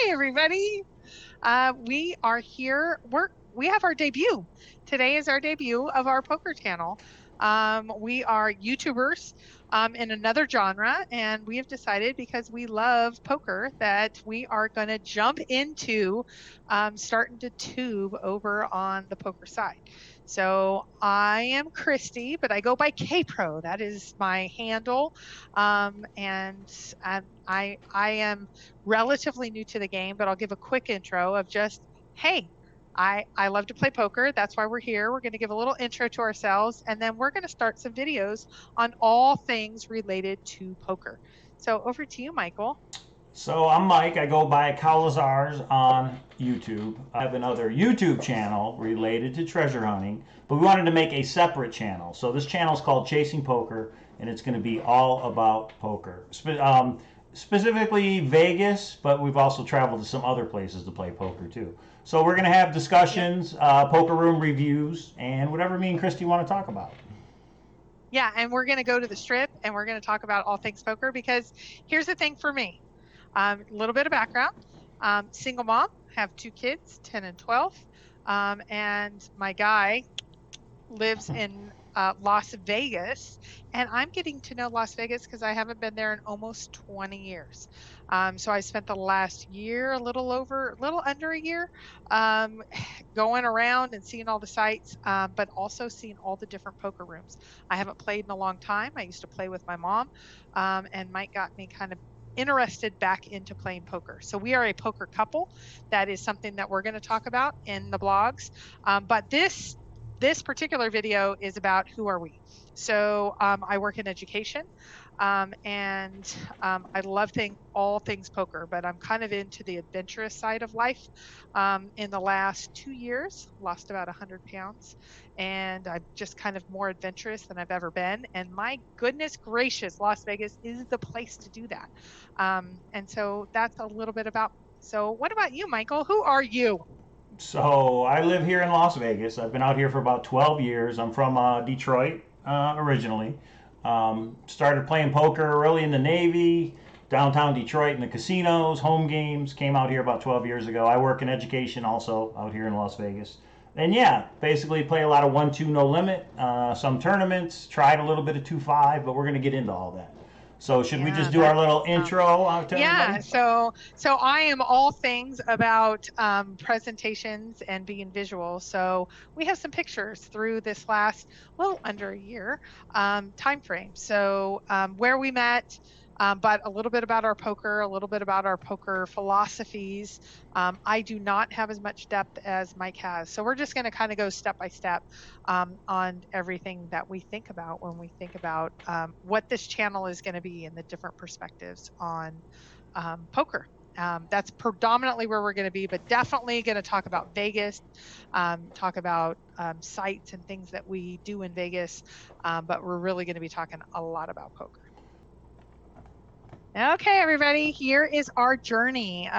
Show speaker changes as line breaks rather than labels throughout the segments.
everybody. We are here. We have our debut. Today is our debut of our poker channel. We are YouTubers in another genre, and we have decided because we love poker that we are going to jump into starting to tube over on the poker side. So I am Christy, but I go by K-Pro. That is my handle. And I am relatively new to the game, but I'll give a quick intro of just, hey, I love to play poker. That's why we're here. We're going to give a little intro to ourselves, and then we're going to start some videos on all things related to poker. So over to you, Michael.
So I'm Mike. I go by Cowlazars on YouTube. I have another YouTube channel related to treasure hunting, but we wanted to make a separate channel. So this channel is called Chasing Poker, and it's going to be all about poker. Specifically Vegas, but we've also traveled to some other places to play poker too. So we're going to have discussions, poker room reviews, and whatever me and Christy want to talk about.
Yeah, and we're going to go to the strip, and we're going to talk about all things poker, because here's the thing for me. A little bit of background. Single mom, have 2 kids, 10 and 12. And my guy lives in Las Vegas, and I'm getting to know Las Vegas because I haven't been there in almost 20 years. So I spent the last year, a little under a year, going around and seeing all the sites, but also seeing all the different poker rooms. I haven't played in a long time. I used to play with my mom, and Mike got me kind of interested back into playing poker. So we are a poker couple. That is something that we're going to talk about in the blogs. But this particular video is about who are we. So I work in education, and I love all things poker, but I'm kind of into the adventurous side of life. In the last 2 years, lost about 100 pounds, and I'm just kind of more adventurous than I've ever been. And my goodness gracious, Las Vegas is the place to do that. And so that's a little bit about me. So what about you, Michael? Who are you?
So I live here in Las Vegas. I've been out here for about 12 years. I'm from Detroit originally. Started playing poker early in the Navy, downtown Detroit in the casinos, home games. Came out here about 12 years ago. I work in education also out here in Las Vegas. And yeah, basically play a lot of 1-2 no limit, some tournaments, tried a little bit of 2-5, but we're going to get into all that. So should we just do our little intro out to
Yeah,
everybody?
so I am all things about presentations and being visual. So we have some pictures through this last little under a year time frame. So where we met, but a little bit about our poker, a little bit about our poker philosophies. I do not have as much depth as Mike has. So we're just going to kind of go step by step on everything that we think about when we think about what this channel is going to be and the different perspectives on poker. That's predominantly where we're going to be, but definitely going to talk about Vegas, talk about sites and things that we do in Vegas. But we're really going to be talking a lot about poker. Okay, everybody, here is our journey.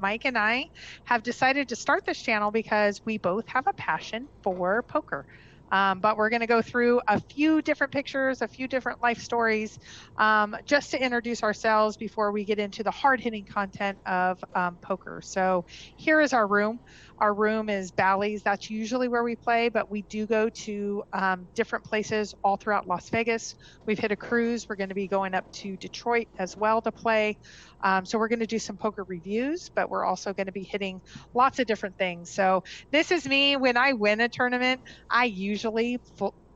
Mike and I have decided to start this channel because we both have a passion for poker. But we're going to go through a few different pictures, a few different life stories, just to introduce ourselves before we get into the hard-hitting content of poker. So here is our room. Our room is Bally's. That's usually where we play, but we do go to different places all throughout Las Vegas. We've hit a cruise. We're going to be going up to Detroit as well to play. So we're going to do some poker reviews, but we're also going to be hitting lots of different things. So this is me. When I win a tournament, I usually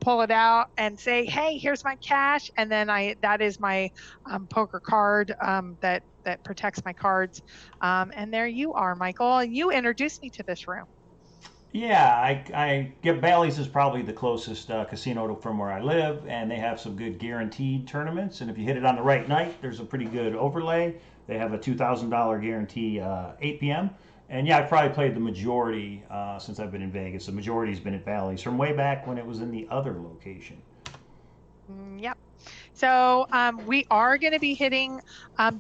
pull it out and say, hey, here's my cash. And then that is my poker card that protects my cards. And there you are, Michael. You introduced me to this room.
Yeah, I get Bally's is probably the closest casino from where I live, and they have some good guaranteed tournaments. And if you hit it on the right night, there's a pretty good overlay. They have a $2,000 guarantee 8 p.m. And yeah, I've probably played the majority since I've been in Vegas. The majority's been at Bally's from way back when it was in the other location.
Yep. So we are going to be hitting,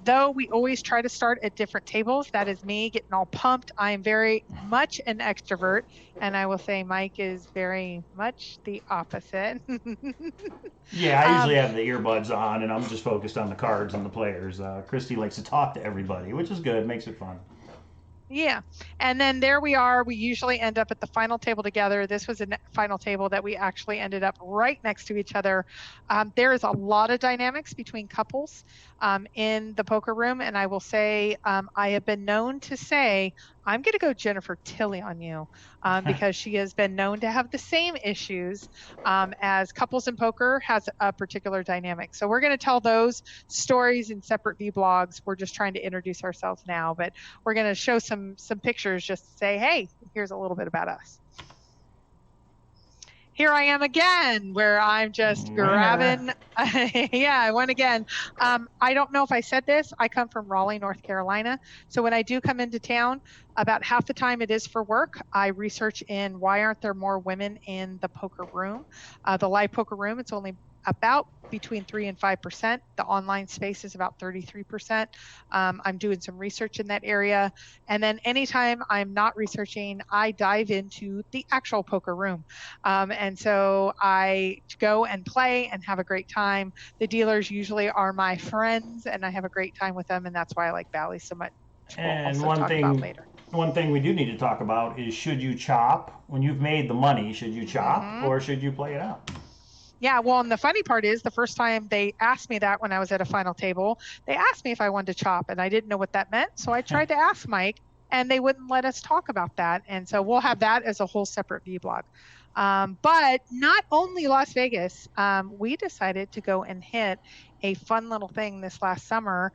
though we always try to start at different tables. That is me getting all pumped. I am very much an extrovert, and I will say Mike is very much the opposite.
Yeah, I usually have the earbuds on, and I'm just focused on the cards and the players. Christy likes to talk to everybody, which is good, makes it fun.
Yeah. And then there we are. We usually end up at the final table together. This was a final table that we actually ended up right next to each other. There is a lot of dynamics between couples in the poker room. And I will say, I have been known to say, I'm going to go Jennifer Tilly on you because she has been known to have the same issues as couples in poker has a particular dynamic. So we're going to tell those stories in separate vlogs. We're just trying to introduce ourselves now, but we're going to show some pictures just to say, hey, here's a little bit about us. Here I am again, where I'm just grabbing. Yeah, I won again. I don't know if I said this. I come from Raleigh, North Carolina. So when I do come into town, about half the time it is for work. I research in why aren't there more women in the poker room, the live poker room. It's only about between 3 and 5%. The online space is about 33%. I'm doing some research in that area. And then anytime I'm not researching, I dive into the actual poker room. And so I go and play and have a great time. The dealers usually are my friends and I have a great time with them. And that's why I like Bally so much.
And one thing we do need to talk about is, should you chop when you've made the money? Should you chop or should you play it out?
Yeah, well, and the funny part is the first time they asked me that when I was at a final table, they asked me if I wanted to chop and I didn't know what that meant. So I tried to ask Mike and they wouldn't let us talk about that. And so we'll have that as a whole separate vlog. But not only Las Vegas, we decided to go and hit a fun little thing this last summer.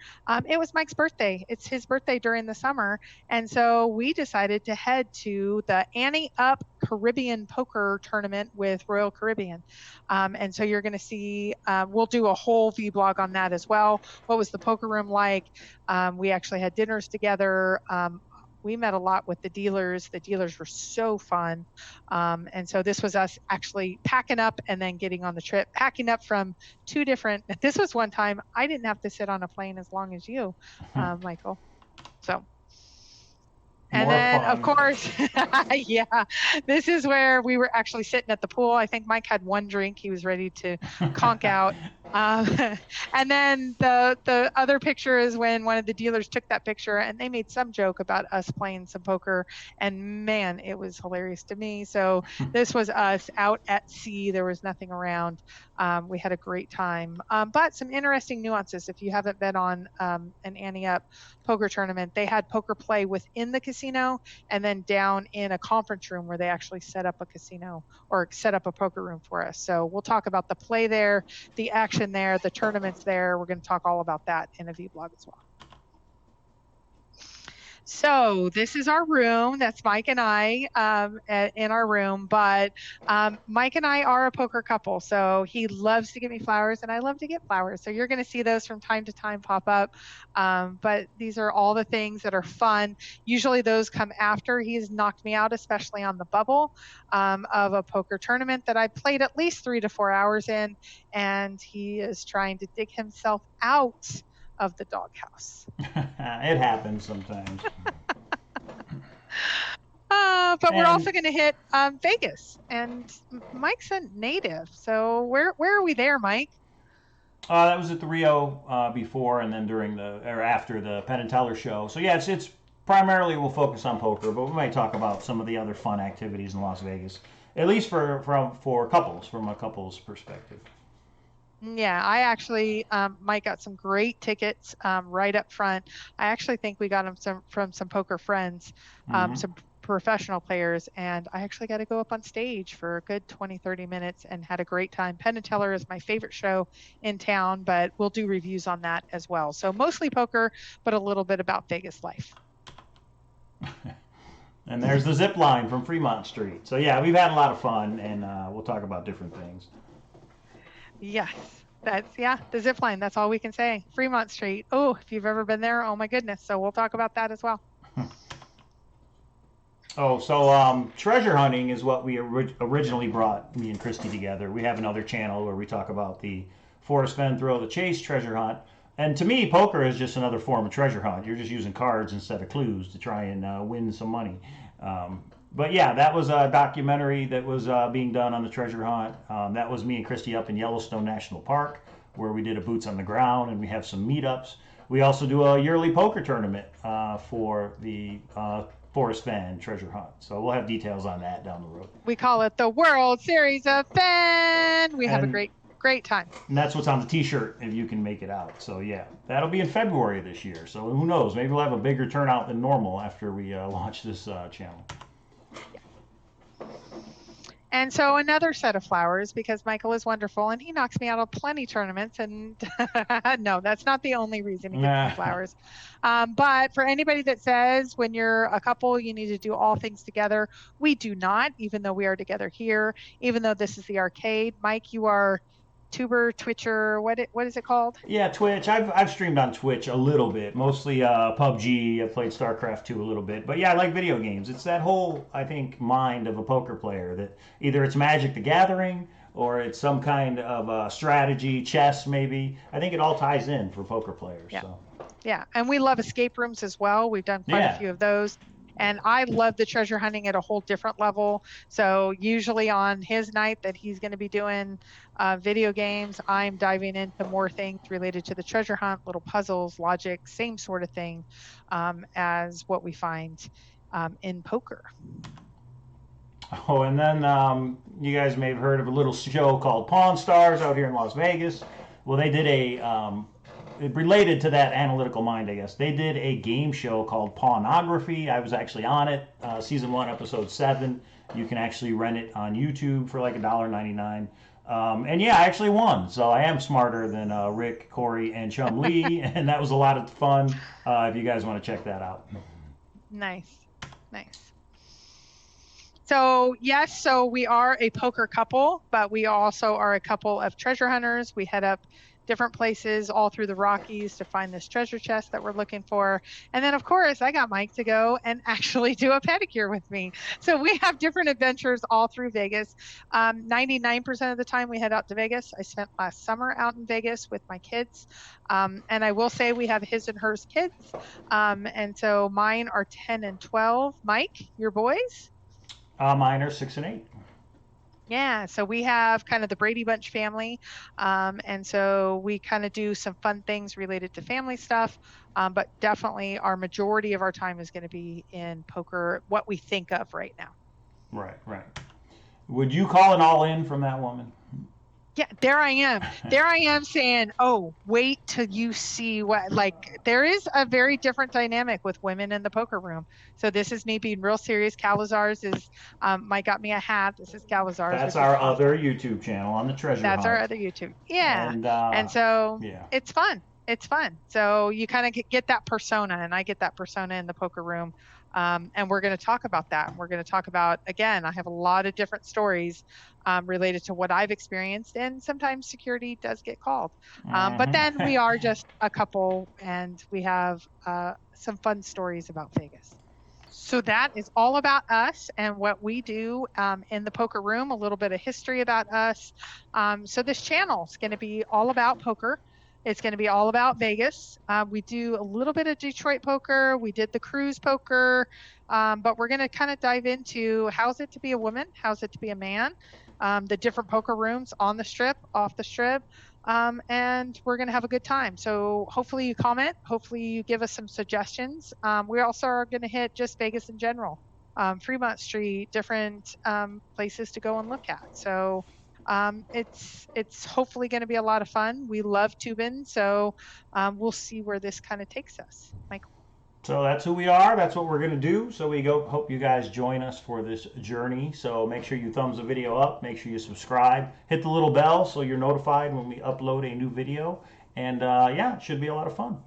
It was Mike's birthday. It's his birthday during the summer. And so we decided to head to the Ante Up Caribbean Poker Tournament with Royal Caribbean. And so you're going to see, we'll do a whole vlog on that as well. What was the poker room like? We actually had dinners together. We met a lot with the dealers. The dealers were so fun. And so this was us actually packing up and then getting on the trip, packing up from two different, this was one time I didn't have to sit on a plane as long as you, Michael. So. And then, of course, yeah, this is where we were actually sitting at the pool. I think Mike had one drink. He was ready to conk out. And then the other picture is when one of the dealers took that picture and they made some joke about us playing some poker. And man, it was hilarious to me. So this was us out at sea. There was nothing around. We had a great time. But some interesting nuances. If you haven't been on an Ante Up poker tournament, they had poker play within the casino and then down in a conference room where they actually set up a casino or set up a poker room for us. So we'll talk about the play there, the action there, the tournaments there. We're going to talk all about that in a vlog as well. So this is our room. That's Mike and I in our room. But Mike and I are a poker couple. So he loves to get me flowers and I love to get flowers. So you're going to see those from time to time pop up. But these are all the things that are fun. Usually those come after he's knocked me out, especially on the bubble of a poker tournament that I played at least 3 to 4 hours in. And he is trying to dig himself out of the doghouse.
It happens sometimes.
But we're also going to hit Vegas, and Mike's a native. So where are we there, Mike?
That was at the Rio before, and then during or after the Penn and Teller show. So yeah, it's primarily we'll focus on poker, but we might talk about some of the other fun activities in Las Vegas, at least for couples, from a couple's perspective.
Yeah, I actually, Mike got some great tickets right up front. I actually think we got them from some poker friends, some professional players, and I actually got to go up on stage for a good 20-30 minutes and had a great time. Penn and Teller is my favorite show in town, but we'll do reviews on that as well. So mostly poker, but a little bit about Vegas life.
And there's the zip line from Fremont Street. So yeah, we've had a lot of fun, and we'll talk about different things.
Yes, the zip line. That's all we can say. Fremont Street. Oh, if you've ever been there, oh my goodness. So we'll talk about that as well.
So treasure hunting is what we originally brought me and Christy together. We have another channel where we talk about the Forrest Fenn Thrill of the Chase treasure hunt. And to me, poker is just another form of treasure hunt. You're just using cards instead of clues to try and win some money. But yeah, that was a documentary that was being done on the treasure hunt. That was me and Christy up in Yellowstone National Park, where we did a boots on the ground, and we have some meetups. we also do a yearly poker tournament for the Forest Fan Treasure Hunt. So we'll have details on that down the road.
We call it the World Series of Fan. We have a great time.
And that's what's on the T-shirt if you can make it out. So yeah, that'll be in February this year. So who knows? Maybe we'll have a bigger turnout than normal after we launch this channel.
And so another set of flowers, because Michael is wonderful and he knocks me out of plenty tournaments. And no, that's not the only reason he gives me flowers. But for anybody that says when you're a couple, you need to do all things together, we do not, even though we are together here, even though this is the arcade. Mike, you are tuber, Twitcher, what is it called?
Yeah, Twitch. I've streamed on Twitch a little bit, mostly PUBG. I've played StarCraft 2 a little bit, but yeah, I like video games. It's that whole, I think, mind of a poker player that either it's Magic the Gathering or it's some kind of strategy, chess maybe. I think it all ties in for poker players.
Yeah.
So.
Yeah, and we love escape rooms as well. We've done quite a few of those. And I love the treasure hunting at a whole different level. So usually on his night that he's going to be doing video games, I'm diving into more things related to the treasure hunt, little puzzles, logic, same sort of thing as what we find in poker.
Oh, and then you guys may have heard of a little show called Pawn Stars out here in Las Vegas. Well, they did related to that analytical mind, I guess. They did a game show called Pawnography. I was actually on it, season 1, episode 7. You can actually rent it on YouTube for like $1.99. And yeah, I actually won. So I am smarter than Rick, Corey, and Chum Lee. And that was a lot of fun if you guys want to check that out.
Nice. So yes, so we are a poker couple, but we also are a couple of treasure hunters. We head up different places all through the Rockies to find this treasure chest that we're looking for. And then of course I got Mike to go and actually do a pedicure with me. So we have different adventures all through Vegas. 99% of the time we head out to Vegas. I spent last summer out in Vegas with my kids. And I will say we have his and hers kids. And so mine are 10 and 12. Mike, your boys?
Mine are 6 and 8.
Yeah, so we have kind of the Brady Bunch family, and so we kind of do some fun things related to family stuff, but definitely our majority of our time is going to be in poker, what we think of right now.
Right. Would you call an all-in from that woman?
Yeah, there I am saying, oh, wait till you see what, like, there is a very different dynamic with women in the poker room. So this is me being real serious. Cowlazars is, Mike got me a hat. This is Cowlazars.
That's our other YouTube channel on the treasure hunt.
That's our other YouTube. Yeah. And so it's fun. So you kind of get that persona, and I get that persona in the poker room. And we're going to talk about that. We're going to talk about, again, I have a lot of different stories related to what I've experienced, and sometimes security does get called. But then we are just a couple, and we have some fun stories about Vegas. So that is all about us and what we do in the poker room, a little bit of history about us. So this channel is going to be all about poker. It's going to be all about Vegas. We do a little bit of Detroit poker. We did the cruise poker, but we're going to kind of dive into how's it to be a woman, how's it to be a man, the different poker rooms on the strip, off the strip, and we're going to have a good time. So hopefully you comment. Hopefully you give us some suggestions. We also are going to hit just Vegas in general, Fremont Street, different places to go and look at. So it's hopefully going to be a lot of fun. We love tubing, so we'll see where this kind of takes us. Michael.
So that's who we are. That's what we're going to do. So we hope you guys join us for this journey. So make sure you thumbs the video up. Make sure you subscribe. Hit the little bell so you're notified when we upload a new video. And yeah, it should be a lot of fun.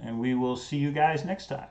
And we will see you guys next time.